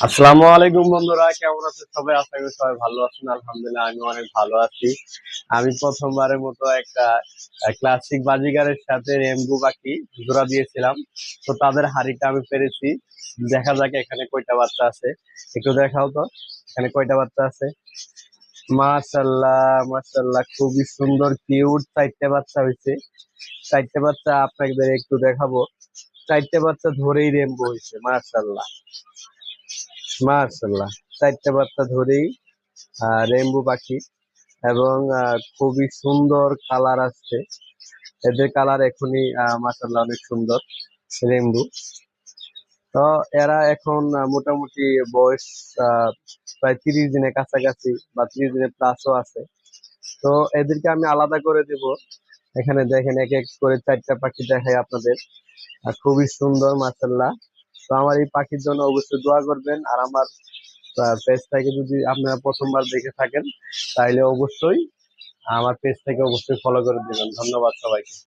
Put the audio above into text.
আসসালামু আলাইকুম বন্ধুরা, কেমন আছেন সবাই? আশা করি সবাই ভালো আছেন। আলহামদুলিল্লাহ আমি অনেক ভালো আছি। আমি প্রথমবারের মতো একটা ক্লাসিক বাজিগারের সাথে রেমবো পাখি জোড়া দিয়েছিলাম। তো তাদের হাড়িটা আমি পেরেছি। দেখা যাক এখানে কয়টা বাচ্চা আছে, একটু দেখাও তো এখানে কয়টা বাচ্চা আছে। মাশাআল্লাহ মাশাআল্লাহ, খুবই সুন্দর কিউট চারটে বাচ্চা হয়েছে। চারটে বাচ্চা আপনাদের একটু দেখাবো। চারটে বাচ্চা ধরেই রেমবো হয়েছে। মাশাআল্লাহ মাশাআল্লাহ, চারটে বাচ্চা ধরেই রেইনবো পাখি। এবং খুবই সুন্দর কালার আসছে। এদের কালার এখনই মাশাআল্লাহ অনেক সুন্দর রেইনবো। তো এরা এখন মোটামুটি বয়স আহ, প্রায় 30 দিনের কাছাকাছি বা 30 দিনের প্লাসও আছে। তো এদেরকে আমি আলাদা করে দেব। এখানে দেখেন এক এক করে চারটা পাখি দেখাই আপনাদের। খুবই সুন্দর মাশাআল্লাহ। তো আমার এই পাখির জন্য অবশ্যই দোয়া করবেন। আর আমার পেজটাকে যদি আপনারা প্রথমবার দেখে থাকেন তাহলে অবশ্যই আমার পেজটাকে অবশ্যই ফলো করে দিবেন। ধন্যবাদ সবাইকে।